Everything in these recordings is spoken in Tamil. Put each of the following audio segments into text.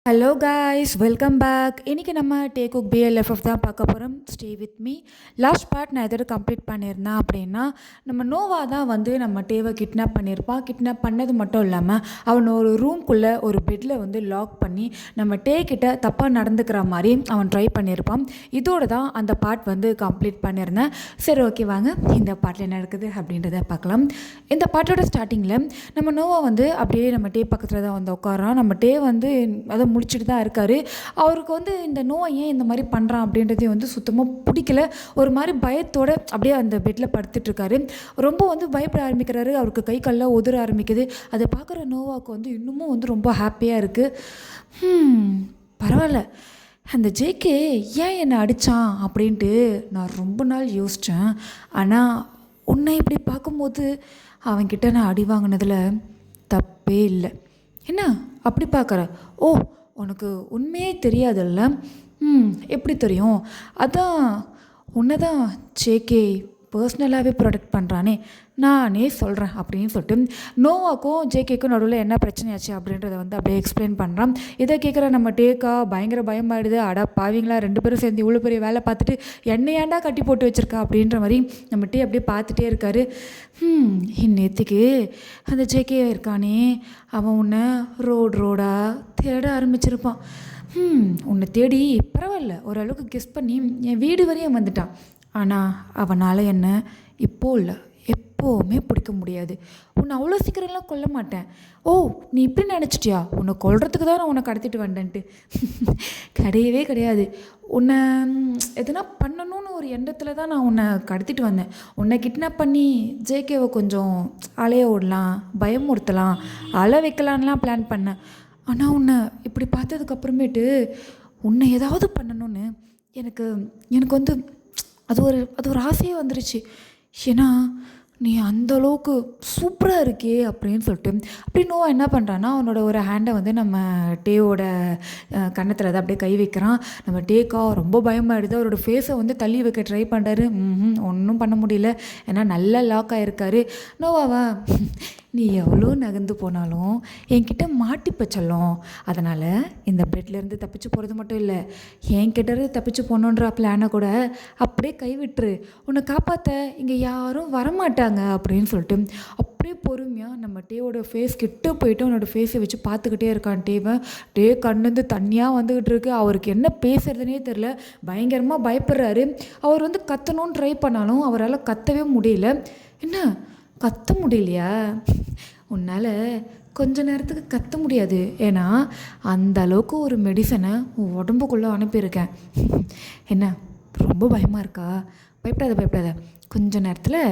Hello guys, welcome back. இன்றைக்கி நம்ம டேக் குக் பிஎல்எஃப்எஃப் தான் பார்க்க போகிறோம். Stay with me. Last part நான் எதோட கம்ப்ளீட் பண்ணியிருந்தேன் அப்படின்னா, நம்ம நோவா தான் வந்து நம்ம டேவை கிட்னாப் பண்ணியிருப்பான். கிட்னாப் பண்ணது மட்டும் இல்லாமல் அவன் ஒரு ரூம்குள்ளே ஒரு பெட்டில் வந்து லாக் பண்ணி நம்ம டே கிட்ட தப்பாக நடந்துக்கிற மாதிரி அவன் ட்ரை பண்ணியிருப்பான். இதோட தான் அந்த பார்ட் வந்து கம்ப்ளீட் பண்ணியிருந்தேன். சரி, ஓகே, வாங்க இந்த பார்ட்டில் என்ன இருக்குது அப்படின்றத பார்க்கலாம். இந்த பார்ட்டோட ஸ்டார்டிங்கில் நம்ம நோவா வந்து அப்படியே நம்ம டே பக்கத்தில் தான் வந்து உட்காரான். நம்ம டே வந்து அதை முடிச்சுட்டு தான் இருக்கார். அவருக்கு வந்து இந்த நோய் ஏன் இந்த மாதிரி பண்ணுறான் அப்படின்றதே வந்து சுத்தமாக பிடிக்கல. ஒரு மாதிரி பயத்தோடு அப்படியே அந்த பெட்டில் படுத்துட்ருக்காரு. ரொம்ப வந்து பயப்பட ஆரம்பிக்கிறாரு. அவருக்கு கை கால்லாம் உதற ஆரம்பிக்குது. அதை பார்க்குற நோவாவுக்கு வந்து இன்னமும் வந்து ரொம்ப ஹாப்பியாக இருக்குது. பரவாயில்ல, அந்த ஜேகே ஏன் என்னை அடித்தான் அப்படின்ட்டு நான் ரொம்ப நாள் யோசித்தேன். ஆனால் உன்னை இப்படி பார்க்கும்போது அவன்கிட்ட நான் அடி வாங்கினதில் தப்பே இல்லை. என்ன அப்படி பார்க்குற? ஓ, உனக்கு உண்மையே தெரியாதுல்ல? எப்படி தெரியும்? அதான் உன்னை தான் ஜேகே பர்சனலாகவே ப்ரொடெக்ட் பண்ணுறானே, நானே சொல்கிறேன் அப்படின்னு சொல்லிட்டு நோவாக்கும் ஜேகேக்கும் நடுவில் என்ன பிரச்சனையாச்சு அப்படின்றத வந்து அப்படியே எக்ஸ்பிளைன் பண்ணுறான். இதை கேட்குற நம்ம டேக்கா பயங்கர பயமாயிடுது. அடா பாவீங்களா, 2 பேரும் சேர்ந்து இவ்வளோ பெரிய வேலை பார்த்துட்டு என்னையாண்டா கட்டி போட்டு வச்சுருக்கா அப்படின்ற மாதிரி நம்ம டே அப்படியே பார்த்துட்டே இருக்காரு. நேற்றுக்கு அந்த ஜேகே இருக்கானே, அவன் உன்னை ரோடாக தேட ஆரம்பிச்சிருப்பான். உன்னை தேடி பரவாயில்ல ஓரளவுக்கு கெஸ் பண்ணி என் வீடு வரையும் வந்துட்டான். ஆனால் அவனால் என்ன இப்போ இல்லை, எப்போவுமே பிடிக்க முடியாது. உன்னை அவ்வளோ சீக்கிரம்லாம் கொல்ல மாட்டேன். ஓ, நீ இப்படி நினச்சிட்டியா? உன்னை கொல்றதுக்கு தான் நான் உன்னை கடத்திட்டு வந்தேன்ட்டு. கிடையவே கிடையாது. உன்னை எதனா பண்ணணும்னு ஒரு எண்ணத்தில் தான் நான் உன்னை கடத்திட்டு வந்தேன். உன்னை கிட்னாப் பண்ணி ஜேகேவை கொஞ்சம் அலைய விடலாம், பயமுறுத்தலாம், அழ வைக்கலான்லாம் பிளான் பண்ணேன். ஆனால் உன்னை இப்படி பார்த்ததுக்கப்புறமேட்டு உன்னை ஏதாவது பண்ணணும்னு எனக்கு வந்து அது ஒரு ஆசையே வந்துருச்சு. ஏன்னா நீ அந்தளவுக்கு சூப்பராக இருக்கே அப்படின்னு சொல்லிட்டு அப்படி நோவா என்ன பண்ணுறான்னா, அவனோட ஒரு ஹேண்டை வந்து நம்ம டேவோட கன்னத்தில் தான் அப்படியே கை வைக்கிறான். நம்ம டேக்கா ரொம்ப பயமாகிடுது. அவரோட ஃபேஸை வந்து தள்ளி வைக்க ட்ரை பண்ணுறாரு. ஒன்றும் பண்ண முடியல. ஏன்னா நல்லா லாக் ஆகிருக்காரு. நோவாவா, நீ எவ்வளோ நகர்ந்து போனாலும் என்கிட்ட மாட்டிப்ப செல்லும். அதனால் இந்த பெட்லேருந்து தப்பிச்சு போகிறது மட்டும் இல்லை, என்கிட்டருந்து தப்பிச்சு போகணுன்ற பிளானை கூட அப்படியே கைவிட்டுரு. உன்னை காப்பாற்ற இங்கே யாரும் வரமாட்டாங்க அப்படின்னு சொல்லிட்டு அப்படியே பொறுமையாக நம்ம டேவோட ஃபேஸ் கிட்ட போயிட்டு அவனோட ஃபேஸை வச்சு பார்த்துக்கிட்டே இருக்கான். டே கண்ணுந்து தனியாக வந்துக்கிட்டு இருக்கு. அவருக்கு என்ன பேசுறதுனே தெரில. பயங்கரமாக பயப்படுறாரு. அவர் வந்து கத்தணும்னு ட்ரை பண்ணாலும் அவரால் கத்தவே முடியல. என்ன கத்த முடியலையா? உன்னால் கொஞ்ச நேரத்துக்கு கத்த முடியாது. ஏன்னா அந்த அளவுக்கு ஒரு மெடிசனை உன் உடம்புக்குள்ளே அனுப்பியிருக்கேன். என்ன ரொம்ப பயமாக இருக்கா? பயப்படாத. கொஞ்ச நேரத்தில்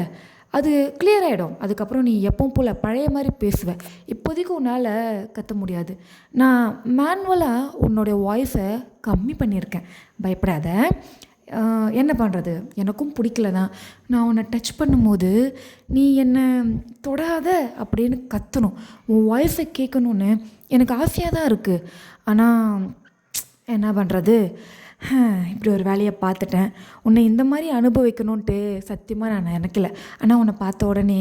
அது கிளியர் ஆகிடும். அதுக்கப்புறம் நீ எப்பவும் போல் பழைய மாதிரி பேசுவேன். இப்போதைக்கு உன்னால் கத்த முடியாது. நான் மேனுவலாக உன்னோடைய வாய்ஸை கம்மி பண்ணியிருக்கேன். பயப்படாத. என்ன பண்ணுறது, எனக்கும் பிடிக்கல தான். நான் உன்னை டச் பண்ணும்போது நீ என்னை தொடாத அப்படின்னு கத்தணும். உன் வாய்ஸை கேட்கணுன்னு எனக்கு ஆசையாக தான் இருக்குது. ஆனால் என்ன பண்ணுறது, இப்படி ஒரு வேலையை பார்த்துட்டேன். உன்னை இந்த மாதிரி அனுபவிக்கணுன்ட்டு சத்தியமாக நான் நினைக்கல. ஆனால் உன்னை பார்த்த உடனே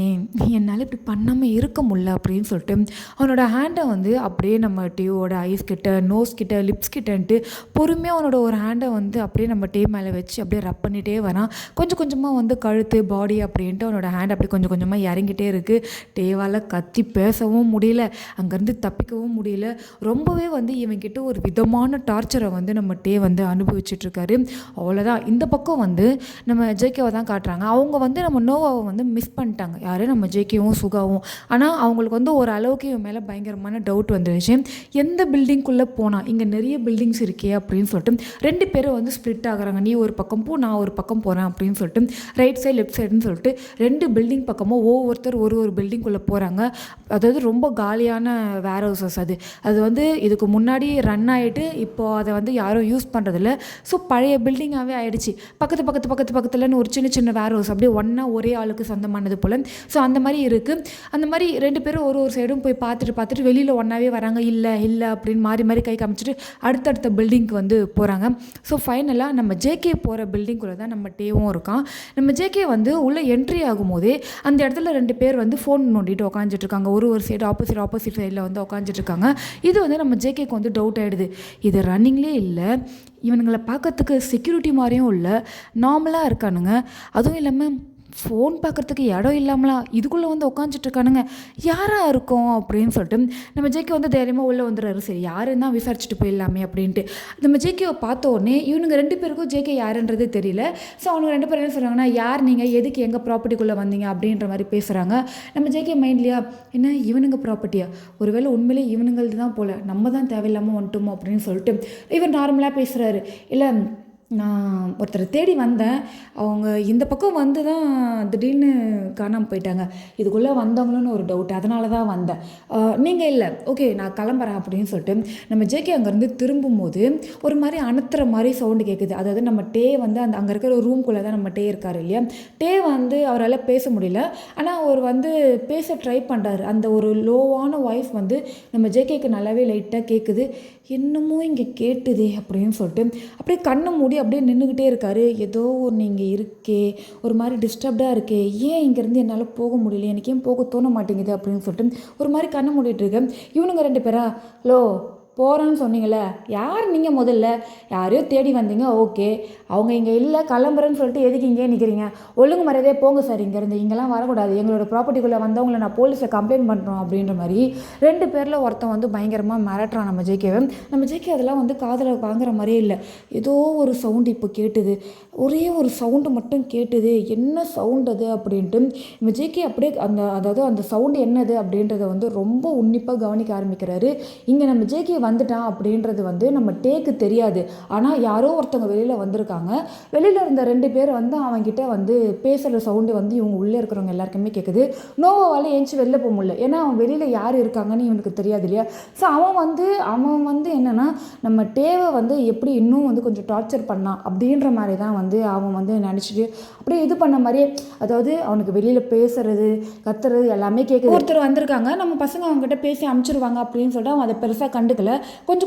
என்னால் இப்படி பண்ணாமல் இருக்க முடியல அப்படின்னு சொல்லிட்டு அவனோட ஹேண்டை வந்து அப்படியே நம்ம டேவோட ஐஸ் கிட்ட, நோஸ் கிட்ட, லிப்ஸ் கிட்டன்ட்டு பொறுமையாக அவனோட ஒரு ஹேண்டை வந்து அப்படியே நம்ம டே மேலே வச்சு அப்படியே ரப் பண்ணிகிட்டே வரான். கொஞ்சம் கொஞ்சமாக வந்து கழுத்து, பாடி அப்படின்ட்டு அவனோட ஹேண்ட் அப்படி கொஞ்சம் கொஞ்சமாக இறங்கிட்டே இருக்குது. டேவால் கத்தி பேசவும் முடியல, அங்கேருந்து தப்பிக்கவும் முடியல. ரொம்பவே வந்து இவன்கிட்ட ஒரு விதமான டார்ச்சரை வந்து நம்ம டே வந்து அனுபவிச்சுட்ருக்காரு. அவ்வளோதான். இந்த பக்கம் வந்து நம்ம ஜேகேவை தான் காட்டுறாங்க. அவங்க வந்து நம்ம நோவாவை வந்து மிஸ் பண்ணிட்டாங்க. யார்? நம்ம ஜேகேவும் சுகாவும். ஆனால் அவங்களுக்கு வந்து ஒரு அளவுக்கு இவன் மேலே பயங்கரமான டவுட் வந்துருச்சு. எந்த பில்டிங்குள்ளே போனால், இங்கே நிறைய பில்டிங்ஸ் இருக்கே அப்படின்னு சொல்லிட்டு 2 பேரும் வந்து ஸ்ப்ளிட் ஆகுறாங்க. நீ ஒரு பக்கம் போ, நான் ஒரு பக்கம் போகிறேன் அப்படின்னு சொல்லிட்டு ரைட் சைடு லெஃப்ட் சைடுன்னு சொல்லிட்டு 2 பில்டிங் பக்கமும் ஒவ்வொருத்தர் ஒரு பில்டிங்குள்ளே போகிறாங்க. அதாவது ரொம்ப காலியான வேர் ஹவுசஸ். அது வந்து இதுக்கு முன்னாடி ரன் ஆகிட்டு இப்போது அதை வந்து யாரும் யூஸ் பண்ணுறதில்ல. ஸோ பழைய பில்டிங்காகவே ஆகிடுச்சு. பக்கத்துலன்னு ஒரு சின்ன சின்ன வேர் ஹவுஸ் அப்படியே ஒன்றா ஒரே ஆளுக்கு சொந்தமானது போல். ஸோ அந்த மாதிரி இருக்குது. அந்த மாதிரி 2 பேரும் ஒரு சைடும் போய் பார்த்துட்டு வெளியில் ஒன்றாவே வராங்க. இல்லை அப்படின்னு மாறி கை காமிச்சிட்டு அடுத்தடுத்த பில்டிங்க்கு வந்து போகிறாங்க. ஸோ ஃபைனலாக நம்ம ஜேகே போகிற பில்டிங்குள்ளே தான் நம்ம டேவும் இருக்கான். நம்ம ஜேகே வந்து உள்ளே என்ட்ரி ஆகும்போதே அந்த இடத்துல 2 பேர் வந்து ஃபோன் நோண்டிட்டு உட்காந்துட்ருக்காங்க. ஒரு சைடு ஆப்போசிட் சைடில் வந்து உட்காந்துட்ருக்காங்க. இது வந்து நம்ம ஜேகேக்கு வந்து டவுட் ஆகிடுது. இது ரன்னிங்லேயே இல்லை, இவனுங்களை பார்க்கறதுக்கு செக்யூரிட்டி மாதிரியும் இல்லை, நார்மலாக இருக்கானுங்க. அதுவும் இல்லாமல் ஃபோன் பார்க்குறதுக்கு இடம் இல்லாமலாம் இதுக்குள்ளே வந்து உட்காந்துட்ருக்கானுங்க, யாராக இருக்கும் அப்படின்னு சொல்லிட்டு நம்ம ஜேகே வந்து தைரியமாக உள்ளே வந்துடுறாரு. சரி யாருன்னு தான் விசாரிச்சுட்டு போயிடலாமே அப்படின்ட்டு நம்ம ஜேகேவை பார்த்த உடனே இவனுங்க 2 பேருக்கும் ஜேகே யாருன்றது தெரியல. ஸோ அவனுங்க 2 பேரும் என்ன சொல்கிறாங்கன்னா, யார் நீங்கள், எதுக்கு எங்கள் ப்ராப்பர்ட்டிக்குள்ளே வந்தீங்க அப்படின்ற மாதிரி பேசுகிறாங்க. நம்ம ஜேகே மைண்ட்லையா, என்ன இவனுங்க ப்ராப்பர்ட்டியா, ஒருவேளை உண்மையிலே இவனுங்களது தான் போல், நம்ம தான் தேவையில்லாமல் வந்துட்டோமோ அப்படின்னு சொல்லிட்டு இவர் நார்மலாக பேசுகிறாரு. இல்லை நான் ஒருத்தரை தேடி வந்தேன், அவங்க இந்த பக்கம் வந்து தான் திடீர்னு காணாமல் போயிட்டாங்க, இதுக்குள்ளே வந்தவங்களுன்னு ஒரு டவுட், அதனால தான் வந்தேன், நீங்கள் இல்லை, ஓகே நான் கிளம்புறேன் அப்படின்னு சொல்லிட்டு நம்ம ஜேகே அங்கேருந்து திரும்பும்போது ஒரு மாதிரி அணுத்துற மாதிரி சவுண்டு கேட்குது. அதாவது நம்ம டே வந்து அங்கே இருக்கிற ஒரு ரூம்குள்ளே தான் நம்ம டே இருக்கார் இல்லையா. டே வந்து அவரால் பேச முடியல, ஆனால் அவர் வந்து பேச ட்ரை பண்ணுறாரு. அந்த ஒரு லோவான வாய்ஸ் வந்து நம்ம ஜேகேக்கு நல்லாவே லைட்டாக கேட்குது. என்னமோ இங்கே கேட்டுதே அப்படின்னு சொல்லிட்டு அப்படியே கண்ணை மூடி அப்படியே நின்றுக்கிட்டே இருக்காரு. ஏதோ ஒன்று இங்கே இருக்கே, ஒரு மாதிரி டிஸ்டர்ப்டாக இருக்கே, ஏன் இங்கேருந்து என்னால் போக முடியல, எனக்கு ஏன் போக தோண மாட்டேங்குது அப்படின்னு சொல்லிட்டு ஒரு மாதிரி கண்ணை மூடிட்டு இருக்கேன். இவனுங்க 2 பேரா, லோ போகிறேன்னு சொன்னீங்களே, யார் நீங்கள், முதல்ல யாரையோ தேடி வந்தீங்க, ஓகே அவங்க இங்கே இல்லை கிளம்புறேன்னு சொல்லிட்டு எதுக்கு இங்கே நிற்கிறீங்க, ஒழுங்கு மரியாதையே போங்க சார், இங்கேருந்து இங்கெல்லாம் வரக்கூடாது, எங்களோட ப்ராப்பர்ட்டிக்குள்ளே வந்தவங்களை நான் போலீஸில் கம்ப்ளைண்ட் பண்ணுறோம் அப்படின்ற மாதிரி 2 பேரில் ஒருத்தன் வந்து பயங்கரமாக மிரட்டுறான் நம்ம ஜேகேவை. நம்ம ஜேகே அதெல்லாம் வந்து காதில் வாங்குற மாதிரியே இல்லை. ஏதோ ஒரு சவுண்டு இப்போ கேட்டுது, ஒரே ஒரு சவுண்டு மட்டும் கேட்டுது, என்ன சவுண்ட் அது அப்படின்ட்டு நம்ம ஜேகே அப்படியே அதாவது அந்த சவுண்டு என்னது அப்படின்றத வந்து ரொம்ப உன்னிப்பாக கவனிக்க ஆரம்பிக்கிறாரு. இங்கே நம்ம ஜேகே வந்துட்டான் அப்படின்றது வந்து நம்ம டேக்கு தெரியாது. ஆனால் யாரோ ஒருத்தவங்க வெளியில் வந்திருக்காங்க. வெளியில் இருந்த 2 பேர் வந்து அவன்கிட்ட வந்து பேசுகிற சவுண்டு வந்து இவங்க உள்ளே இருக்கிறவங்க எல்லாருக்குமே கேட்குது. நோவாவால் ஏஞ்சி வெளில போக முடியல, ஏன்னா அவன் வெளியில் யார் இருக்காங்கன்னு இவனுக்கு தெரியாது இல்லையா. ஸோ அவன் வந்து என்னென்னா நம்ம டேவை வந்து எப்படி இன்னும் வந்து கொஞ்சம் டார்ச்சர் பண்ணான் அப்படின்ற மாதிரி தான் வந்து அவன் வந்து நினச்சிட்டு அப்படியே இது பண்ண மாதிரியே, அதாவது அவனுக்கு வெளியில் பேசுறது கத்துறது எல்லாமே கேட்குது. ஒருத்தர் வந்திருக்காங்க, நம்ம பசங்க அவங்ககிட்ட பேசி அனுப்பிச்சிருவாங்க அப்படின்னு சொல்லிட்டு அவன் அதை பெருசாக கண்டுக்கல.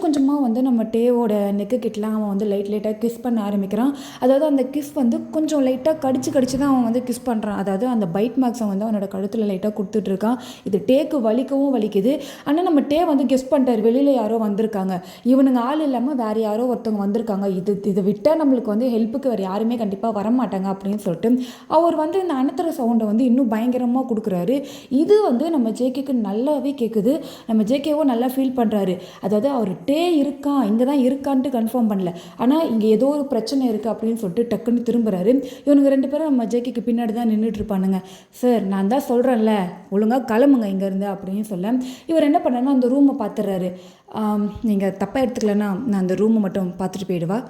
கொஞ்சமாக வந்து நம்ம டேவோட நெக்கு கிட்டலாம் அவன் வந்து லைட்டாக கிஸ் பண்ண ஆரம்பிக்கிறான். அதாவது அந்த கிஸ் வந்து கொஞ்சம் லைட்டாக கடிச்சு தான் அவன் வந்து கிஸ் பண்ணுறான். அதாவது அந்த பைட் மார்க்ஸை வந்து அவனோட கழுத்தில் லைட்டாக கொடுத்துட்ருக்கான். இது டேக்கு வலிக்கவும் வலிக்குது. ஆனால் நம்ம டே வந்து கிஸ் பண்ணிட்டார், வெளியில் யாரோ வந்திருக்காங்க, இவனுங்க ஆள் இல்லாமல் வேறு யாரோ ஒருத்தவங்க வந்திருக்காங்க, இதை விட்டால் நம்மளுக்கு வந்து ஹெல்ப்புக்கு வேறு யாருமே கண்டிப்பாக வரமாட்டாங்க அப்படின்னு சொல்லிட்டு அவர் வந்து இந்த அணுத்துற சவுண்டை வந்து இன்னும் பயங்கரமாக கொடுக்குறாரு. இது வந்து நம்ம ஜேகேக்கு நல்லாவே கேட்குது. நம்ம ஜேகேவும் நல்லா ஃபீல் பண்ணுறாரு. அதாவது அவர் டே இருக்கான், இங்கே தான் இருக்கான்ட்டு கன்ஃபார்ம் பண்ணல, ஆனால் இங்கே ஏதோ ஒரு பிரச்சனை இருக்குது அப்படின்னு சொல்லிட்டு டக்குன்னு திரும்புகிறாரு. இவனுங்க 2 பேரும் நம்ம ஜேகேக்கு பின்னாடி தான் நின்றுட்டு இருப்பானுங்க. சார் நான் தான் சொல்கிறேன்ல, ஒழுங்காக கிளம்புங்க இங்கேருந்து அப்படின்னு சொல்ல இவர் என்ன பண்ணாருன்னா அந்த ரூமை பார்த்துடுறாரு. நீங்கள் தப்பாக எடுத்துக்கலன்னா நான் அந்த ரூமை மட்டும் பார்த்துட்டு போயிடுவா.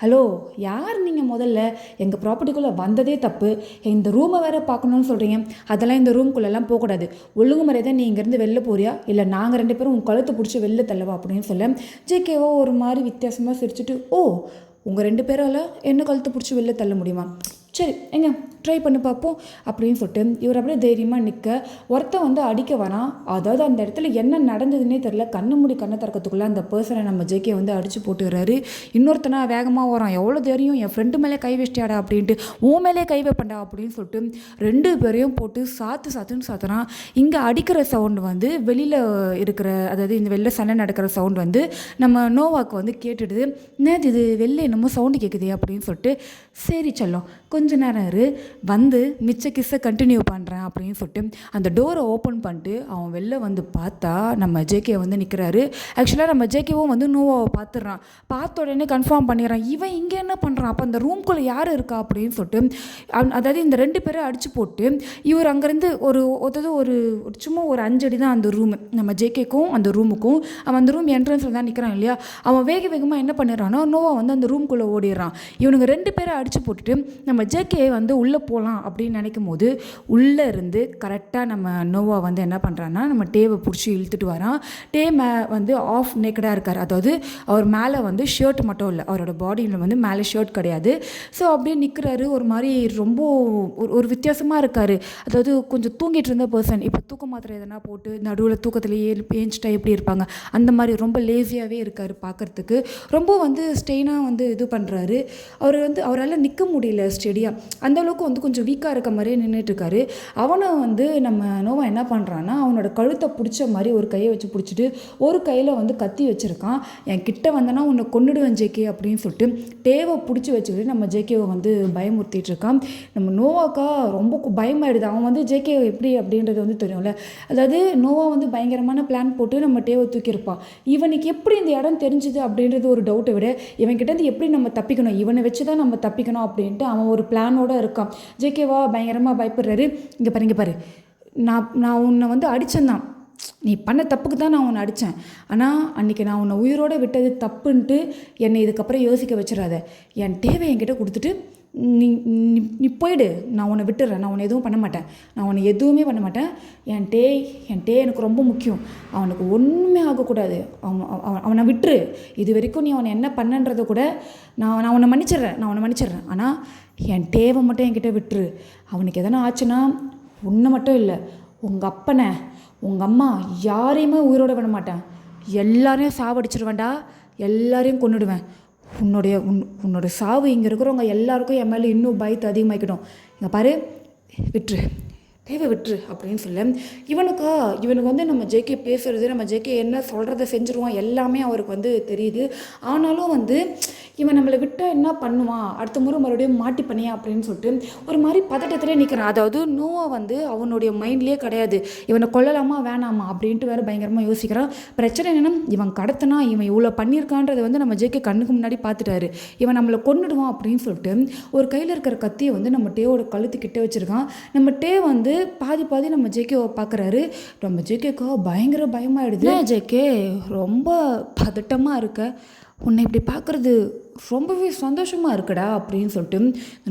ஹலோ யார் நீங்கள், முதல்ல எங்கள் ப்ராப்பர்ட்டிக்குள்ளே வந்ததே தப்பு, இந்த ரூமை வேறு பார்க்கணுன்னு சொல்கிறீங்க, அதெல்லாம் இந்த ரூம்குள்ளெல்லாம் போகக்கூடாது, ஒழுங்கு முறை தான் நீ இங்கேருந்து வெளில போறியா, இல்லை நாங்கள் 2 பேரும் உங்கள் கழுத்தை பிடிச்சி வெளில தள்ளவா அப்படின்னு சொல்ல ஜேகேவோ ஒரு மாதிரி வித்தியாசமாக சிரிச்சுட்டு, ஓ உங்கள் 2 பேரால் என்ன கழுத்தை பிடிச்சி வெளில தள்ள முடியுமா, சரி எங்க ட்ரை பண்ணி பார்ப்போம் அப்படின்னு சொல்லிட்டு இவர் அப்படியே தைரியமாக நிற்க ஒருத்தன் வந்து அடிக்க வரான். அதாவது அந்த இடத்துல என்ன நடந்ததுன்னே தெரில, கண்ணை திறக்கிறதுக்குள்ளே அந்த பர்சனை நம்ம ஜேகே வந்து அடித்து போட்டுக்கிறாரு. இன்னொருத்தனா வேகமாக வரான், எவ்வளோ தைரியம் என் ஃப்ரெண்டு மேலே கை வச்சிட்டாடா அப்படின்ட்டு, உன் மேலே கை வைப்பண்டா அப்படின்னு சொல்லிட்டு 2 பேரையும் போட்டு சாத்துன்னு சாத்துறான். இங்கே அடிக்கிற சவுண்டு வந்து வெளியில் இருக்கிற, அதாவது இந்த வெளில சண்டை நடக்கிற சவுண்டு வந்து நம்ம நோவாக்கு வந்து கேட்டுடுது. என்னது இது வெளில என்னமோ சவுண்டு கேட்குது அப்படின்னு சொல்லிட்டு, சரி செல்லம் கொஞ்ச நேரம் இரு, வந்து மிச்ச கிஸ்ஸை கண்டினியூ பண்ணுறேன் அப்படின்னு சொல்லிட்டு அந்த டோரை ஓப்பன் பண்ணிட்டு அவன் வெளில வந்து பார்த்தா நம்ம ஜேகே வந்து நிற்கிறாரு. ஆக்சுவலாக நம்ம ஜேகேவும் வந்து நோவாவை பார்த்துடுறான். பார்த்த உடனே கன்ஃபார்ம் பண்ணிடுறான், இவன் இங்கே என்ன பண்ணுறான், அப்போ அந்த ரூம்குள்ளே யார் இருக்கா அப்படின்னு சொல்லிட்டு அதாவது இந்த 2 பேரை அடித்து போட்டு இவர் அங்கேருந்து ஒரு சும்மா ஒரு 5 அடி தான் அந்த ரூமு, நம்ம ஜேகேக்கும் அந்த ரூமுக்கும். அவன் அந்த ரூம் என்ட்ரன்ஸில் தான் நிற்கிறான் இல்லையா. அவன் வேகமாக என்ன பண்ணிடுறான்னா நோவா வந்து அந்த ரூம்குள்ளே ஓடிடுறான். இவனுங்க 2 பேரை அடித்து போட்டுட்டு நம்ம ஜேகே வந்து உள்ளே போகலாம் அப்படின்னு நினைக்கும் போது உள்ளே இருந்து கரெக்டாக நம்ம நோவா வந்து என்ன பண்ணுறான்னா நம்ம டேவை பிடிச்சி இழுத்துட்டு வரான். டே வந்து ஆஃப் நேக்கடாக இருக்கார். அதாவது அவர் மேலே வந்து ஷர்ட் மட்டும் இல்லை, அவரோட பாடியில் வந்து மேலே ஷர்ட் கிடையாது. ஸோ அப்படியே நிற்கிறாரு. ஒரு மாதிரி ரொம்ப ஒரு வித்தியாசமாக இருக்கார். அதாவது கொஞ்சம் தூங்கிட்டு இருந்த பர்சன் இப்போ தூக்க மாத்திரை எதனா போட்டு நடுவில் தூக்கத்துலேயே ஏஞ்சிட்டா எப்படி இருப்பாங்க அந்த மாதிரி ரொம்ப லேசியாகவே இருக்கார் பார்க்குறதுக்கு. ரொம்ப வந்து ஸ்டெயினாக வந்து இது பண்ணுறாரு. அவர் வந்து அவரால் நிற்க முடியல ஸ்டெடியாக. அந்தளவுக்கு வந்து கொஞ்சம் வீக்காக இருக்க மாதிரியே நின்றுட்டுருக்காரு. அவனை வந்து நம்ம நோவா என்ன பண்ணுறான்னா அவனோட கழுத்தை பிடிச்ச மாதிரி ஒரு கையை வச்சு பிடிச்சிட்டு ஒரு கையில் வந்து கத்தி வச்சுருக்கான். என் கிட்ட வந்தனா உன்னை கொன்னுடுவேன் ஜேகே அப்படின்னு சொல்லிட்டு டேவை பிடிச்சி வச்சுக்கிட்டு நம்ம ஜேகேவை வந்து பயமுறுத்திட்டு இருக்கான். நம்ம நோவாக்கா ரொம்ப பயமாயிடுது. அவன் வந்து ஜேகே எப்படி அப்படின்றது வந்து தெரியும்ல. அதாவது நோவா வந்து பயங்கரமான பிளான் போட்டு நம்ம டேவை தூக்கியிருப்பான். இவனுக்கு எப்படி இந்த இடம் தெரிஞ்சுது அப்படின்றது ஒரு டவுட்டை விட இவன்கிட்ட எப்படி நம்ம தப்பிக்கணும், இவனை வச்சு தான் நம்ம தப்பிக்கணும் அப்படின்ட்டு அவன் ஒரு பிளானோடு இருக்கான். ஜேகேவா பயங்கரமாக பயப்படுறாரு. இங்கே பாரு நான் உன்னை வந்து அடித்தேன்தான், நீ பண்ண தப்புக்கு தான் நான் உன்னை அடித்தேன். ஆனால் அன்றைக்கி நான் உன்னை உயிரோடு விட்டது தப்புன்ட்டு என்னை இதுக்கப்புறம் யோசிக்க வச்சிடாத. என் டேவை என்கிட்ட கொடுத்துட்டு நீ நீ போயிடு, நான் உன்னை விட்டுறேன், நான் உன்னை எதுவும் பண்ண மாட்டேன், நான் உன்னை எதுவுமே பண்ண மாட்டேன். என் டே எனக்கு ரொம்ப முக்கியம், அவனுக்கு ஒன்றுமே ஆகக்கூடாது, அவனை விட்டுரு. இது வரைக்கும் நீ அவனை என்ன பண்ணன்றதை கூட நான் உன்னை மன்னிச்சிடுறேன். ஆனால் என் டேவை மட்டும் என்கிட்ட விட்டுரு. அவனுக்கு எதனா ஆச்சுன்னா உன்னை மட்டும் இல்லை, உங்கள் அப்பனை உங்கள் அம்மா யாரையுமே உயிரோட விட மாட்டேன், எல்லாரையும் சாவடிச்சிருவேன்டா, எல்லாரையும் கொன்னுடுவேன். உன்னோட சாவு இங்கே இருக்கிறவங்க எல்லாருக்கும் என் மேலே இன்னும் பயத்தை அதிகமாக்கிடும். இங்கே பாரு, விட்டுரு அப்படின்னு சொல்ல இவனுக்கு வந்து நம்ம ஜேகே பேசுகிறது, நம்ம ஜேகே என்ன சொல்கிறத செஞ்சுருவான் எல்லாமே அவருக்கு வந்து தெரியுது. ஆனாலும் வந்து இவன் நம்மளை விட்டால் என்ன பண்ணுவான், அடுத்த முறை மறுபடியும் மாட்டி பண்ணியா அப்படின்னு சொல்லிட்டு ஒரு மாதிரி பதட்டத்திலே நிற்கிறான். அதாவது நோவா வந்து அவனுடைய மைண்ட்லேயே கிடையாது இவனை கொல்லலாமா வேணாமா அப்படின்ட்டு வேறு பயங்கரமாக யோசிக்கிறான். பிரச்சனை என்னென்னா இவன் கடத்தினா இவன் இவ்வளோ பண்ணியிருக்கான்றதை வந்து நம்ம ஜேகே கண்ணுக்கு முன்னாடி பார்த்துட்டாரு. இவன் நம்மளை கொன்னுடுவான் அப்படின்னு சொல்லிட்டு ஒரு கையில் இருக்கிற கத்தியை வந்து நம்ம டேவோட கழுத்துக்கிட்டே வச்சுருக்கான். நம்ம டே வந்து பாதி நம்ம ஜேகேவை பார்க்குறாரு. நம்ம ஜேகேக்கா பயங்கர பயமாயிடுது. ஜேகே ரொம்ப பதட்டமாக இருக்க, உன்னை இப்படி பார்க்குறது ரொம்பவே சந்தோஷமாக இருக்குடா அப்படின்னு சொல்லிட்டு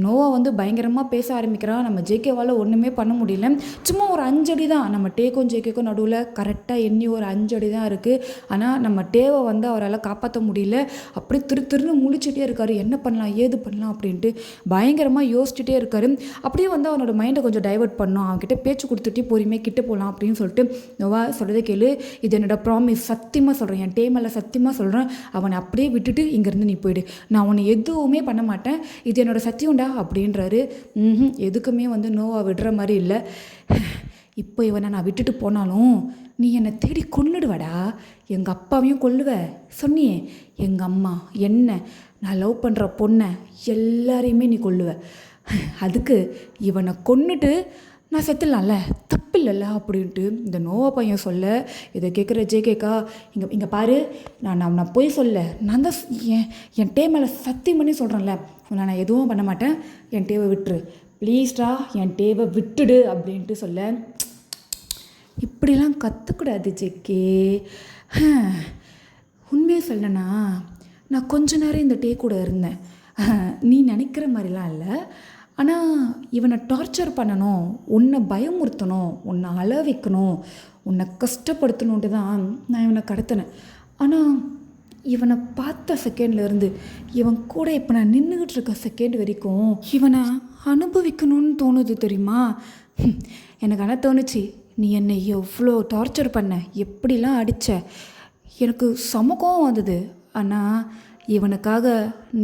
நோவா வந்து பயங்கரமாக பேச ஆரம்பிக்கிறான். நம்ம ஜேகேவால் ஒன்றுமே பண்ண முடியல. சும்மா ஒரு 5 அடி தான் நம்ம டேக்கும் ஜேகேக்கும் நடுவில் கரெக்டாக எண்ணி ஒரு 5 அடி தான் இருக்குது. ஆனால் நம்ம டேவை வந்து அவரால் காப்பாற்ற முடியல. அப்படியே திருன்னு முழிச்சிட்டே இருக்காரு. என்ன பண்ணலாம் ஏது பண்ணலாம் அப்படின்ட்டு பயங்கரமாக யோசிச்சுட்டே இருக்காரு. அப்படியே வந்து அவனோட மைண்டை கொஞ்சம் டைவெர்ட் பண்ணணும், அவன்கிட்ட பேச்சு கொடுத்துட்டு பொறுமையாக கிட்ட போகலாம் அப்படின்னு சொல்லிட்டு நோவா சொல்கிறத கேளு, இது என்னோட ப்ராமிஸ், சத்தியமாக சொல்கிறேன், என் டே மேலே சத்தியமாக சொல்கிறேன், அவனை அப்படியே விட்டுட்டு இங்கேருந்து நீ போயிடு, நான் உன்னை எதுவுமே பண்ண மாட்டேன், இது என்னோடய சத்தியம்டா அப்படின்றாரு. எதுக்குமே வந்து நோவா விடுற மாதிரி இல்லை. இப்போ இவனை நான் விட்டுட்டு போனாலும் நீ என்னை தேடி கொன்னுடுவடா, எங்கள் அப்பாவையும் கொல்லுவ சொன்னியே, எங்கள் அம்மா என்ன நான் லவ் பண்ணுற பொண்ணை எல்லாரையுமே நீ கொல்லுவ, அதுக்கு இவனை கொன்னுட்டு நான் செத்துடலாம்ல, தப்பு இல்லைல்ல அப்படின்ட்டு இந்த நோவா பையன் சொல்ல இதை கேட்குற ஜேகேக்கா இங்கே பாரு, நான் போய் சொல்ல, நான் தான் என் டே மேலே சத்தியம் பண்ணி சொல்கிறேன்ல, நான் எதுவும் பண்ண மாட்டேன், என் டேவை விட்டுரு ப்ளீஸ்டா, என் டேவை விட்டுடு அப்படின்ட்டு சொல்ல. இப்படிலாம் கற்றுக்கூடாது ஜேகே, உண்மையாக சொல்லனா நான் கொஞ்ச நேரம் இந்த டே கூட இருந்தேன், நீ நினைக்கிற மாதிரிலாம் இல்லை. ஆனால் இவனை டார்ச்சர் பண்ணணும், உன்னை பயமுறுத்தணும், உன்னை அழ வைக்கணும், உன்னை கஷ்டப்படுத்தணுன்ட்டு தான் நான் இவனை கடத்தினேன். ஆனால் இவனை பார்த்த செகண்ட்லேருந்து இவன் கூட இப்போ நான் நின்றுக்கிட்டு இருக்க செகண்ட் வரைக்கும் இவனை அனுபவிக்கணும்னு தோணுது தெரியுமா. எனக்கு ஆனால் தோணுச்சு, நீ என்னை எவ்வளோ டார்ச்சர் பண்ண, எப்படிலாம் அடித்த, எனக்கு சமக்கம் வந்தது. ஆனால் இவனுக்காக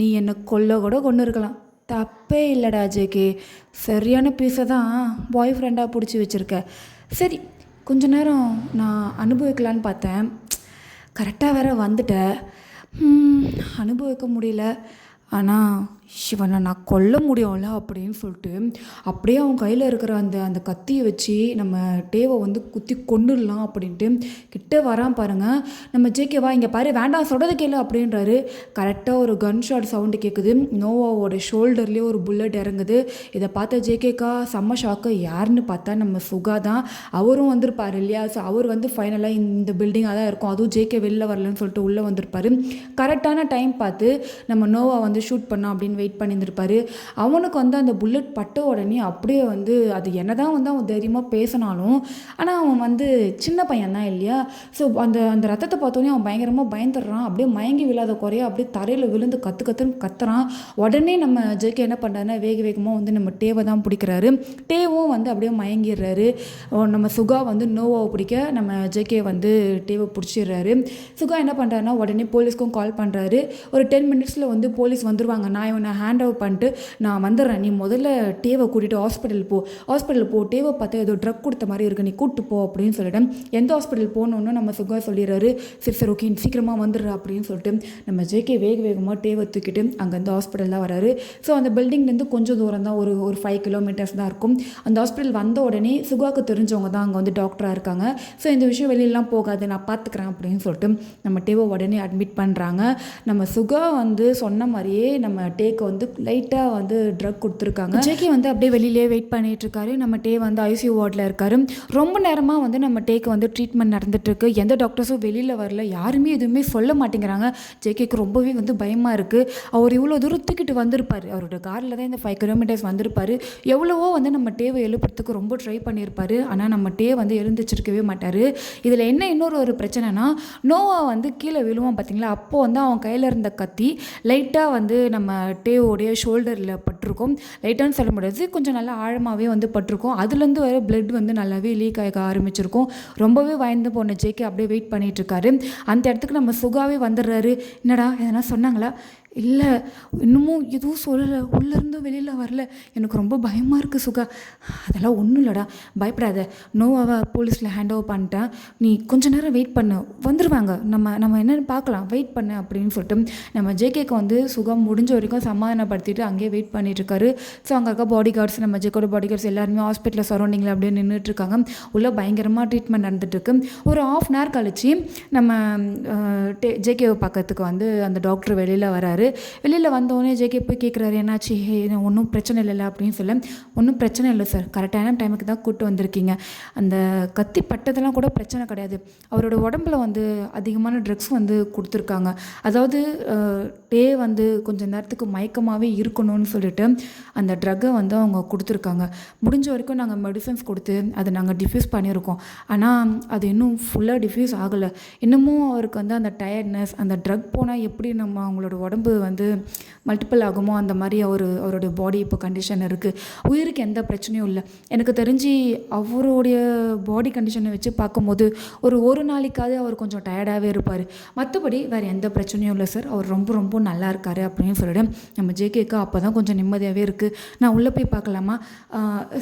நீ என்னை கொல்ல கூட கொண்டு இருக்கலாம், தப்பே இல்லைடா ஜேகே, சரியான பீஸை தான் பாய் ஃப்ரெண்டாக பிடிச்சி வச்சுருக்க. சரி கொஞ்ச நேரம் நான் அனுபவிக்கலான்னு பார்த்தேன், கரெக்டாக வேற வந்துட்டேன், அனுபவிக்க முடியல, ஆனால் இவனை நான் கொல்ல முடியும்ல அப்படின்னு சொல்லிட்டு அப்படியே அவன் கையில் இருக்கிற அந்த கத்தியை வச்சு நம்ம டேவை வந்து குத்தி கொண்டுடலாம் அப்படின்ட்டு கிட்ட வரான் பாருங்கள். நம்ம ஜேகேவா இங்கே பாரு, வேண்டாம் சொல்கிறத கேளு அப்படின்றாரு. கரெக்டாக ஒரு கன் ஷாட் சவுண்டு கேட்குது, நோவாவோட ஷோல்டர்லேயே ஒரு புல்லட் இறங்குது. இதை பார்த்த ஜேகேக்கா செம்ம ஷாக்கு. யாருன்னு பார்த்தா நம்ம சுகா தான், அவரும் வந்திருப்பார் இல்லையா. ஸோ அவர் வந்து ஃபைனலாக இந்த பில்டிங்காக தான் இருக்கும், அதுவும் ஜேகே வெளில வரலன்னு சொல்லிட்டு உள்ளே வந்திருப்பார். கரெக்டான டைம் பார்த்து நம்ம நோவா வந்து ஷூட் பண்ணோம் அப்படின்னு அப்படின்னு வெயிட் பண்ணியிருந்திருப்பாரு. அவனுக்கு வந்து அந்த புல்லட் பட்ட உடனே அப்படியே வந்து அது என்னதான் வந்து அவன் தைரியமாக பேசினாலும், ஆனால் அவன் வந்து சின்ன பையன் தான் இல்லையா? ஸோ அந்த அந்த ரத்தத்தை பார்த்தோன்னே அவன் பயங்கரமாக பயந்துடுறான். அப்படியே மயங்கி விழாத குறைய அப்படியே தரையில் விழுந்து கத்துன்னு கத்துறான். உடனே நம்ம ஜேகே என்ன பண்ணுறாருன்னா வேக வேகமாக வந்து நம்ம டேவை தான் பிடிக்கிறாரு. டேவும் வந்து அப்படியே மயங்கிடுறாரு. நம்ம சுகா வந்து நோவாவை பிடிக்க நம்ம ஜேகே வந்து டேவை பிடிச்சிடுறாரு. சுகா என்ன பண்ணுறாருன்னா உடனே போலீஸ்க்கும் கால் பண்ணுறாரு. ஒரு 10 மினிட்ஸில் வந்து போலீஸ் வந்துடுவாங்க. நான் இவனை ஹேண்ட் ஓவர் பண்ணிட்டு நான் வந்துடுறேன். நீ முதல்ல டேவை கூட்டிகிட்டு ஹாஸ்பிட்டல் போ. டேவை பார்த்தா ஏதோ ட்ரக் கொடுத்த மாதிரி இருக்கு, நீ கூப்பிட்டு போ அப்படின்னு சொல்லிட்டு எந்த ஹாஸ்பிட்டல் போகணுன்னு நம்ம சுகா சொல்லிடுறாரு. சரி ஓகே சீக்கிரமாக வந்துடுறா அப்படின்னு சொல்லிட்டு நம்ம ஜேகே வேகமாக டேவை தூக்கிட்டு அங்கேருந்து ஹாஸ்பிட்டல் தான் வராரு. ஸோ அந்த பில்டிங்லேருந்து கொஞ்சம் தூரம் தான், ஒரு 5 கிலோமீட்டர்ஸ் தான் இருக்கும். அந்த ஹாஸ்பிட்டல் வந்த உடனே சுகாவுக்கு தெரிஞ்சவங்க தான் அங்கே வந்து டாக்டராக இருக்காங்க. ஸோ இந்த விஷயம் வெளியிலாம் போகாது, நான் பார்த்துக்கிறேன் அப்படின்னு சொல்லிட்டு நம்ம டேவை உடனே அட்மிட் பண்ணுறாங்க. நம்ம சுகா வந்து சொன்ன மாதிரியே நம்ம டேக்கு வந்து லைட்டாக வந்து ட்ரக் கொடுத்துருக்காங்க. ஜேகே வந்து அப்படியே வெளியிலே வெயிட் பண்ணிட்டு இருக்காரு. நம்ம டே வந்து ஐசியூ வார்டில் இருக்காரு. ரொம்ப நேரமாக வந்து நம்ம டேக்கு வந்து ட்ரீட்மெண்ட் நடந்துட்டுருக்கு. எந்த டாக்டர்ஸும் வெளியில் வரல, யாருமே எதுவுமே சொல்ல மாட்டேங்கிறாங்க. ஜேகேக்கு ரொம்பவே வந்து பயமாக இருக்குது. அவர் இவ்வளோ தூரம் தூக்கிட்டு வந்திருப்பார், அவரோட காரில் தான் இந்த 5 கிலோமீட்டர்ஸ் வந்திருப்பார். எவ்வளவோ வந்து நம்ம டேவை எழுப்புறதுக்கு ரொம்ப ட்ரை பண்ணியிருப்பார். ஆனால் நம்ம டே வந்து எழுந்திரிச்சிருக்கவே மாட்டார். இதில் என்ன இன்னொரு பிரச்சனைனா, நோவா வந்து கீழே விழுவான் பார்த்தீங்களா, அப்போது வந்து அவன் கையில் இருந்த கத்தி லைட்டாக வந்து நம்ம டேவோடைய ஷோல்டரில் பட்டிருக்கும். லைட்டான்னு சொல்ல முடியாது, கொஞ்சம் நல்லா ஆழமாகவே வந்து பட்டிருக்கும். அதுலேருந்து வர பிளட் வந்து நல்லாவே லீக் ஆக ஆரம்பிச்சிருக்கும். ரொம்பவே பயந்து போன ஜேகே அப்படியே வெயிட் பண்ணிட்டு இருக்காரு. அந்த இடத்துக்கு நம்ம சுகாவே வந்துடுறாரு. என்னடா எதனா சொன்னாங்களா? இல்லை, இன்னமும் எதுவும் சொல்லலை, உள்ளேருந்து வெளியில் வரல, எனக்கு ரொம்ப பயமாக இருக்குது சுகா. அதெல்லாம் ஒன்றும் இல்லைடா, பயப்படாத, நோவாவை போலீஸில் ஹேண்ட் ஓவர் பண்ணிட்டேன், நீ கொஞ்ச நேரம் வெயிட் பண்ணு, வந்துடுவாங்க, நம்ம என்னென்னு பார்க்கலாம், வெயிட் பண்ணு அப்படின்னு சொல்லிட்டு நம்ம ஜேகேக்கு வந்து சுகம் முடிஞ்ச வரைக்கும் சமாதானப்படுத்திட்டு அங்கேயே வெயிட் பண்ணிட்டுருக்காரு. ஸோ அங்கே இருக்க பாடி கார்ட்ஸ், நம்ம ஜேக்கோட பாடி கார்ட்ஸ் எல்லாருமே ஹாஸ்பிட்டலில் சரௌண்டிங்கில் அப்படியே நின்றுட்டுருக்காங்க. உள்ளே பயங்கரமாக ட்ரீட்மெண்ட் நடந்துட்டுருக்கு. ஒரு 1/2 hour கழிச்சு நம்ம ஜேகேவை பார்க்கறதுக்கு வந்து அந்த டாக்டர் வெளியில் வராரு. வெளியில் வந்தோடனே ஜேகே போய் கேட்குறாரு, என்னாச்சு, ஒன்றும் பிரச்சனை இல்லைல்ல அப்படின்னு சொல்ல. ஒன்றும் பிரச்சனை இல்லை சார், கரெக்டான டைமுக்கு தான் கூப்பிட்டு வந்திருக்கீங்க. அந்த கத்தி பட்டதெல்லாம் கூட பிரச்சனை கிடையாது. அவரோட உடம்புல வந்து அதிகமான ட்ரக்ஸ் வந்து கொடுத்துருக்காங்க. அதாவது டே வந்து கொஞ்சம் நேரத்துக்கு மயக்கமாகவே இருக்கணும்னு சொல்லிட்டு அந்த ட்ரக்கை வந்து அவங்க கொடுத்துருக்காங்க. முடிஞ்ச வரைக்கும் நாங்கள் மெடிசன்ஸ் கொடுத்து அதை நாங்கள் டிஃப்யூஸ் பண்ணியிருக்கோம். ஆனால் அது இன்னும் ஃபுல்லாக டிஃப்யூஸ் ஆகலை. இன்னமும் அவருக்கு வந்து அந்த டயர்ட்னஸ், அந்த ட்ரக் போனால் எப்படி நம்ம அவங்களோட உடம்பு வந்து மல்டிபிள் ஆகுமோ அந்த மாதிரி அவருடைய பாடி இப்போ கண்டிஷன் இருக்குது. உயிருக்கு எந்த பிரச்சனையும் இல்லை. எனக்கு தெரிஞ்சு அவருடைய பாடி கண்டிஷனை வச்சு பார்க்கும்போது ஒரு நாளைக்காவது அவர் கொஞ்சம் டயர்டாகவே இருப்பார். மற்றபடி வேறு எந்த பிரச்சனையும் இல்லை சார், அவர் ரொம்ப ரொம்ப நல்லா இருக்கார் அப்படின்னு சொல்லிட்டு நம்ம ஜேகேக்கு அப்போ தான் கொஞ்சம் நிம்மதியாகவே இருக்குது. நான் உள்ளே போய் பார்க்கலாமா?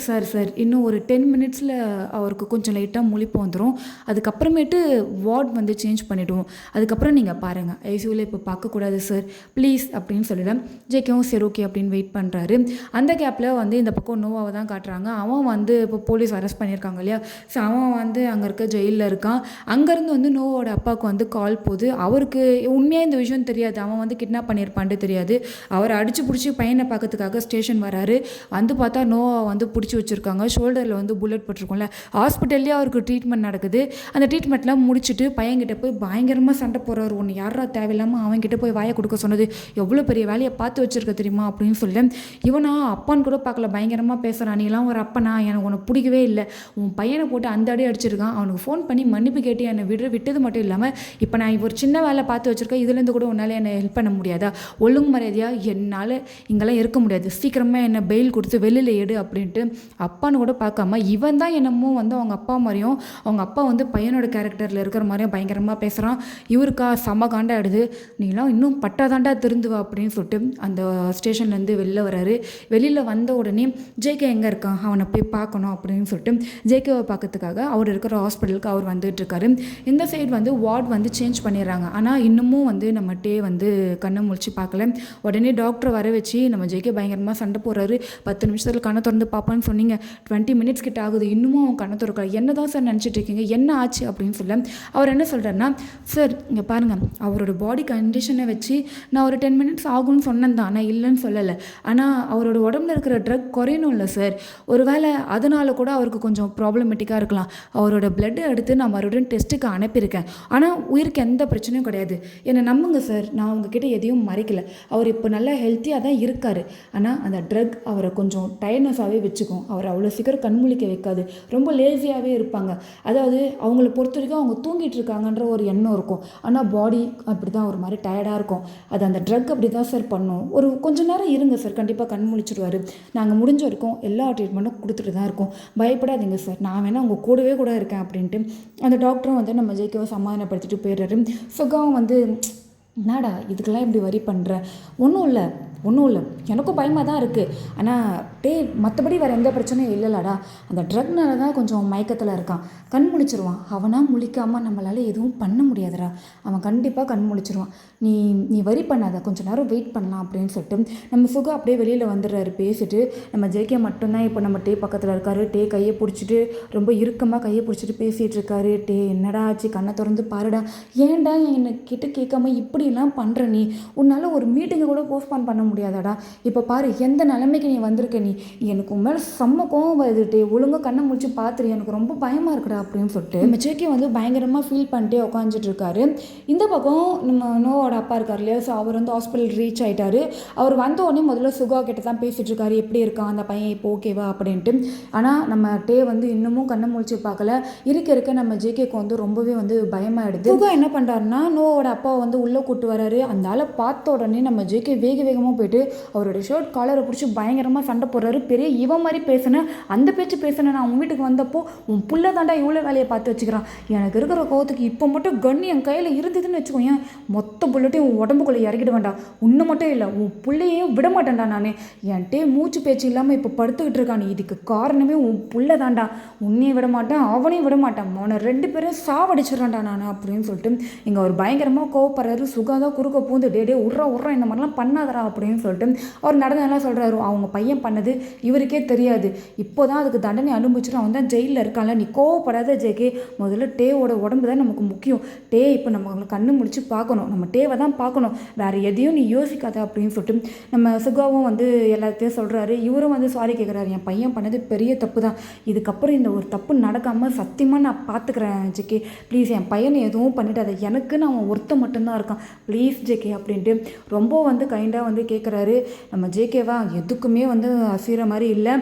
சார் இன்னும் ஒரு 10 மினிட்ஸில் அவருக்கு கொஞ்சம் லைட்டாக முழிப்பு வந்துடும். அதுக்கப்புறமேட்டு வார்ட் வந்து சேஞ்ச் பண்ணிவிடுவோம். அதுக்கப்புறம் நீங்கள் பாருங்கள், ஐசியூவில் இப்போ பார்க்கக்கூடாது சார் ப்ளீஸ் அப்படின்னு சொல்லிவிடும். ஜேகேவும் சரி ஓகே அப்படின்னு வெயிட் பண்ணுறாரு. அந்த கேப்பில் வந்து இந்த பக்கம் நோவாவை தான் காட்டுறாங்க. அவன் வந்து இப்போ போலீஸ் அரெஸ்ட் பண்ணியிருக்காங்க இல்லையா, ஸோ அவன் வந்து அங்கே இருக்க ஜெயிலில் இருக்கான். அங்கேருந்து வந்து நோவோட அப்பாவுக்கு வந்து கால் போகுது. அவருக்கு உண்மையாக இந்த விஷயம் தெரியாது, அவன் வந்து கிட்னாப் பண்ணியிருப்பான்ட்டு தெரியாது. அவரை அடித்து பிடிச்சி பையனை பார்க்கறதுக்காக ஸ்டேஷன் வராரு. வந்து பார்த்தா நோவா வந்து பிடிச்சி வச்சுருக்காங்க. ஷோல்டரில் வந்து புல்லட் போட்டிருக்கோம்ல. ஹாஸ்பிட்டல்லேயே அவருக்கு ட்ரீட்மெண்ட் நடக்குது. அந்த ட்ரீட்மெண்ட்லாம் முடிச்சுட்டு பையன்கிட்ட போய் பயங்கரமாக சண்டை போடுறாரு. ஒன்று யாரா தேவையில்லாமல் அவன்கிட்ட போய் வாயை கொடுக்க சொன்னது, எவ்வளோ பெரிய வேலையை பார்த்து வச்சுருக்க தெரியுமா அப்படின்னு சொல்லி இவனா அப்பான்னு கூட பார்க்கல, பயங்கரமாக பேசுகிறான். நீலாம் ஒரு அப்பனா, எனக்கு உனக்கு பிடிக்கவே இல்லை, உன் பையனை போட்டு அந்த அடி அடிச்சிருக்கான், அவனுக்கு ஃபோன் பண்ணி மன்னிப்பு கேட்டு என்னை விட்டது மட்டும் இல்லாமல் இப்போ நான் ஒரு சின்ன வேலை பார்த்து வச்சுருக்கேன், இதுலேருந்து கூட உன்னால் என்னை ஹெல்ப் பண்ண முடியாதா? ஒழுங்கு மரியாதையாக என்னால் இங்கெல்லாம் இருக்க முடியாது, சீக்கிரமாக என்னை பெயில் கொடுத்து வெளியில் எடு அப்படின்ட்டு அப்பான்னு கூட பார்க்காம இவன் தான் என்னமோ வந்து அவங்க அப்பா மாதிரியும் அவங்க அப்பா வந்து பையனோட கேரக்டரில் இருக்கிற மாதிரியும் பயங்கரமாக பேசுகிறான். இவருக்கா செம்ம காண்டா ஆகிடுது. நீலாம் இன்னும் பட்டாதாண்டா திருந்துவா அப்படின்னு சொல்லிட்டு அந்த ஸ்டேஷன்லேருந்து வெளில வராரு. வெளியில் வந்த உடனே ஜேகே எங்கே இருக்கான், அவனை போய் பார்க்கணும் அப்படின்னு சொல்லிட்டு ஜேகேவை பார்க்கறதுக்காக அவர் இருக்கிற ஹாஸ்பிட்டலுக்கு அவர் வந்துட்டுருக்காரு. இந்த சைடு வந்து வார்டு வந்து சேஞ்ச் பண்ணிடுறாங்க. ஆனால் இன்னமும் வந்து நம்ம டே வந்து கண்ணை முழிச்சு பார்க்கல. உடனே டாக்டரை வர வச்சு நம்ம ஜேகே பயங்கரமாக சண்டை போடுறாரு. 10 நிமிஷத்தில் கண்ணை திறந்து பார்ப்பான்னு சொன்னீங்க, 20 மினிட்ஸ் கிட்ட ஆகுது, இன்னமும் அவன் கண்ணை திறக்கல, என்ன தான் சார் நினச்சிட்டு இருக்கீங்க, என்ன ஆச்சு அப்படின்னு சொல்ல அவர் என்ன சொல்கிறாருன்னா, சார் இங்கே பாருங்கள், அவரோட பாடி கண்டிஷனை வச்சு நான் நான் ஒரு 10 மினிட்ஸ் ஆகும்னு சொன்னேன் தான், நான் இல்லைன்னு சொல்லலை. ஆனால் அவரோட உடம்புல இருக்கிற ட்ரக் குறையணும் இல்லை சார். ஒருவேளை அதனால கூட அவருக்கு கொஞ்சம் ப்ராப்ளமேட்டிக்காக இருக்கலாம். அவரோட பிளட்டை எடுத்து நான் மறுபடியும் டெஸ்ட்டுக்கு அனுப்பியிருக்கேன். ஆனால் உயிருக்கு எந்த பிரச்சனையும் கிடையாது. என்னை நம்புங்க சார், நான் உங்ககிட்ட எதையும் மறைக்கல. அவர் இப்போ நல்லா ஹெல்த்தியாக தான் இருக்கார். ஆனால் அந்த ட்ரக் அவரை கொஞ்சம் டயர்ட்னஸாகவே வச்சுக்கும். அவர் அவ்வளோ சீக்கிரம் கண்முழிக்க வைக்காது. ரொம்ப லேசியாகவே இருப்பாங்க. அதாவது அவங்கள பொறுத்த வரைக்கும் அவங்க தூங்கிட்டு இருக்காங்கன்ற ஒரு எண்ணம் இருக்கும். ஆனால் பாடி அப்படி தான் ஒரு மாதிரி டயர்டாக இருக்கும். அது அந்த ட்ரக் அப்படி தான் சார் பண்ணும். ஒரு கொஞ்சம் நேரம் இருங்க சார், கண்டிப்பாக கண் முழிச்சிடுவார். நாங்கள் முடிஞ்ச வரைக்கும் எல்லா ட்ரீட்மெண்ட்டும் கொடுத்துட்டு தான் இருக்கோம். பயப்படாதீங்க சார், நான் வேணால் உங்கள் கூடவே கூட இருக்கேன் அப்படின்ட்டு அந்த டாக்டரும் வந்து நம்ம ஜேகேவை சமாதானப்படுத்திட்டு போயிடுறாரு. சுகம் வந்து என்னடா இதுக்கெல்லாம் இப்படி வரி பண்ணுற, ஒன்றும் இல்லை, எனக்கும் பயமாக தான் இருக்குது. ஆனால் மற்றபடி வேறு எந்த பிரச்சனையும் இல்லைலடா, அந்த ட்ரக்னால தான் கொஞ்சம் மயக்கத்தில் இருக்கான், கண் முழிச்சிருவான். அவனாக முழிக்காமல் நம்மளால் எதுவும் பண்ண முடியாதுடா, அவன் கண்டிப்பாக கண் முழிச்சிருவான். நீ வரி பண்ணாத, கொஞ்சம் நேரம் வெயிட் பண்ணலாம் அப்படின்னு சொல்லிட்டு நம்ம சுகம் அப்படியே வெளியில் வந்துடுறாரு. பேசிட்டு நம்ம ஜேகே மட்டும்தான் இப்போ நம்ம பக்கத்தில் இருக்காரு. கையை பிடிச்சிட்டு ரொம்ப இறுக்கமாக கையை பிடிச்சிட்டு பேசிகிட்டு இருக்காரு. என்னடா ஆச்சு, கண்ணை திறந்து பாருடா, ஏன்டா என்னை கிட்ட கேட்காம இப்படிலாம் பண்ணுற, நீ உன்னால் ஒரு மீட்டிங்கை கூட போஸ்ட்பான் பண்ண முடியாதாடா, இப்போ பாரு எந்த நிலைமைக்கு நீ வந்திருக்க, நீ எனக்கு உன் மேலே செம்ம கோவம் வருதுட்டே, ஒழுங்காக கண்ணை முடிச்சு பார்த்துரு, எனக்கு ரொம்ப பயமாக இருக்குடா அப்படின்னு சொல்லிட்டு நம்ம ஜேகே வந்து பயங்கரமாக ஃபீல் பண்ணிட்டே உட்காந்துட்டு இருக்காரு. இந்த பக்கம் நம்ம நோவோட அப்பா இருக்கார் இல்லையா, ஸோ அவர் வந்து ஹாஸ்பிட்டல் ரீச் ஆகிட்டாரு. அவர் வந்த உடனே முதல்ல சுகா கிட்ட தான் பேசிகிட்டு இருக்காரு, எப்படி இருக்கான் அந்த பையன், இப்போ ஓகேவா அப்படின்ட்டு. ஆனால் நம்ம வந்து இன்னமும் கண்ணை முழிச்சு பார்க்கல. இருக்க நம்ம ஜேகேக்கு வந்து ரொம்பவே வந்து பயமாயிடுது. சுகா என்ன பண்ணுறாருன்னா நோவோட அப்பாவை வந்து உள்ளே கூட்டு வராரு. அந்த ஆளை பார்த்த உடனே நம்ம ஜேகே வேகமாக போயிட்டு அவரோட ஷர்ட் காலரை பிடிச்சி பயங்கரமாக சண்டை போடுறாரு. பெரிய இவன் மாதிரி பேசினேன், அந்த பேச்சு பேசினேன், நான் உன் வீட்டுக்கு வந்தப்போ உன் புள்ள தாண்டா இவ்வளோ வேலையை பார்த்து வச்சுக்கிறான், எனக்கு இருக்கிற கோவத்துக்கு இப்போ மட்டும் கன்னு என் கையில் இருந்ததுன்னு வச்சுக்கோங்க, மொத்த புல்லட்டையும் உன் உடம்புக்குள்ளே இறக்கிட வேண்டாம், உன்னை மட்டும் இல்லை உன் பிள்ளையையும் விட மாட்டேன்டா நான், என்கிட்ட மூச்சு பேச்சு இல்லாமல் இப்போ படுத்துக்கிட்டு இருக்கான், இதுக்கு காரணமே உன் புள்ள தாண்டா, உன்னையும் விட மாட்டேன் அவனையும் விட மாட்டான், அவனை 2 பேரும் சாவடிச்சிடறான்டா நான் அப்படின்னு சொல்லிட்டு இங்கே அவர் பயங்கரமாக கோவப்படுறாரு. சுகாதான் குறுக்க பூந்து டே உட்றா இந்த மாதிரிலாம் பண்ணாதரா அப்படின்னு சொல்லிட்டு அவர் நடந்ததெல்லாம் சொல்கிறாரு. அவங்க பையன் பண்ணது இவருக்கே தெரியாது, இப்போ தான் அதுக்கு தண்டனை அனுபவிச்சுட்டு அவன் தான் ஜெயிலில் இருக்கான்ல, நீ கோவப்படாத ஜேகே, முதல்ல டேவோட உடம்பு தான் நமக்கு முக்கியம், இப்போ நம்ம கண்ணு முடிச்சு பார்க்கணும், நம்ம டேவை தான் பார்க்கணும், வேறு எதையும் நீ யோசிக்காத அப்படின்னு சொல்லிட்டு நம்ம சுகாவும் வந்து எல்லாத்தையும் சொல்கிறாரு. இவரும் வந்து சாரி கேட்குறாரு, என் பையன் பண்ணது பெரிய தப்பு தான், இதுக்கப்புறம் இந்த ஒரு தப்பு நடக்காமல் சத்தியமாக நான் பார்த்துக்கிறேன் ஜேகே, ப்ளீஸ் என் பையனை எதுவும் பண்ணிட்டாத, எனக்குன்னு அவன் ஒருத்தன் மட்டும்தான் இருக்கான், ப்ளீஸ் ஜேகே அப்படின்ட்டு ரொம்ப வந்து கைண்டாக வந்து கேட்குறாரு. நம்ம ஜேகேவா எதுக்குமே வந்து அசைகிற மாதிரி இல்லை,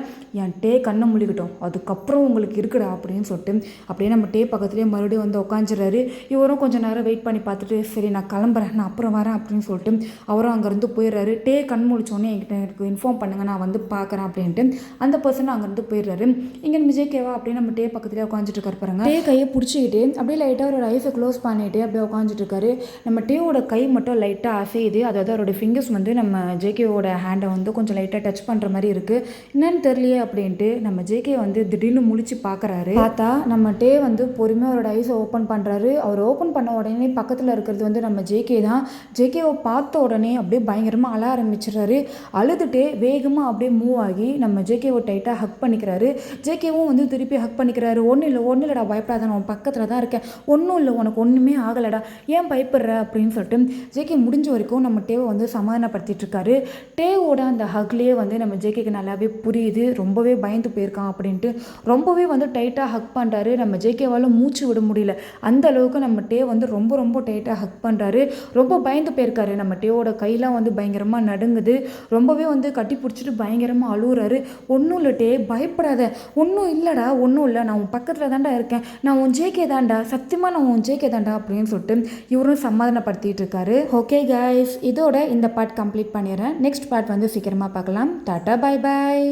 என் கண்ணை முழிக்கிட்டோம் அதுக்கப்புறம் உங்களுக்கு இருக்குடா அப்படின்னு சொல்லிட்டு அப்படியே நம்ம பக்கத்துலேயே மறுபடியும் வந்து உட்காந்துறாரு. இவரும் கொஞ்சம் நேரம் வெயிட் பண்ணி பார்த்துட்டு சரி நான் கிளம்புறேன், நான் அப்புறம் வரேன் அப்படின்னு சொல்லிட்டு அவரும் அங்கேருந்து போயிடுறாரு. கண் முழிச்சோன்னே எனக்கு இன்ஃபார்ம் பண்ணுங்கள், நான் வந்து பார்க்குறேன் அப்படின்ட்டு அந்த பர்சன் அங்கேருந்து போயிடுறாரு. இங்கே நம்ம ஜேகேவா அப்படியே நம்ம பக்கத்துலேயே உட்காந்துட்டு இருக்காரு பாருங்க. கையை பிடிச்சிக்கிட்டு அப்படியே லைட்டாக அவரோட ஐஸை க்ளோஸ் பண்ணிட்டு அப்படியே உட்காந்துட்டு இருக்காரு. நம்ம டேவோட கை மட்டும் லைட்டாக அசையுது, அதாவது அவரோட ஃபிங்கர்ஸ் வந்து நம்ம ஜேகேவோட ஹேண்டை வந்து கொஞ்சம் லைட்டாக டச் பண்ணுற மாதிரி இருக்குது, என்னன்னு தெரியலையே அப்படின்ட்டு நம்ம ஜேகே வந்து திடீர்னு முழிச்சு பார்க்குறாரு. பார்த்தா நம்ம வந்து பொறுமையாக அவரோட ஐஸை ஓப்பன் பண்ணுறாரு. அவர் ஓப்பன் பண்ண உடனே பக்கத்தில் இருக்கிறது வந்து நம்ம ஜேகே தான். ஜேகேவை பார்த்த உடனே அப்படியே பயங்கரமாக அழ ஆரம்பிச்சிடுறாரு. அழுதுகிட்டே வேகமாக அப்படியே மூவ் ஆகி நம்ம ஜேகேவை டைட்டாக ஹக் பண்ணிக்கிறாரு. ஜேகேவும் வந்து திருப்பி ஹக் பண்ணிக்கிறாரு. ஒன்றும் இல்லைடா பயப்படாத, நான் பக்கத்தில் தான் இருக்கேன், ஒன்றும் இல்லை உனக்கு ஒன்றுமே ஆகலைடா, ஏன் பயப்படுற அப்படின்னு சொல்லிட்டு ஜேகே முடிஞ்ச வரைக்கும் நம்ம டேவை வந்து சமாதானப்படுத்திட்டு இருக்காரு. டேவோட அந்த ஹக்லேயே வந்து நம்ம ஜேகேக்கு நல்லாவே புரியுது ரொம்பவே பயந்து போயிருக்கான் அப்படின்ட்டு. ரொம்பவே வந்து டைட்டாக ஹக் பண்ணுறாரு. நம்ம ஜேகேவால் மூச்சு விட முடியல, அந்த அளவுக்கு நம்ம வந்து ரொம்ப டைட்டாக ஹக் பண்ணுறாரு. ரொம்ப பயந்து போயிருக்காரு. நம்ம டேவோட கையெல்லாம் வந்து பயங்கரமாக நடுங்குது. ரொம்பவே வந்து கட்டி பிடிச்சிட்டு பயங்கரமாக அழுகுறாரு. ஒன்றும் இல்லை பயப்படாத, ஒன்றும் இல்லைடா, ஒன்றும் இல்லை, நான் உன் பக்கத்தில் தாண்டா இருக்கேன், நான் உன் ஜேகே தாண்டா, சத்தியமாக நான் உன் ஜேகே தாண்டா அப்படின்னு சொல்லிட்டு இவரும் சமாதானப்படுத்திட்டு இருக்காரு. ஓகே கைஸ், இதோட இந்த பார்ட் கம்ப்ளீட் பண்ணிடுறேன். நெக்ஸ்ட் பார்ட் வந்து சீக்கிரமாக பார்க்கலாம். Tata, bye bye.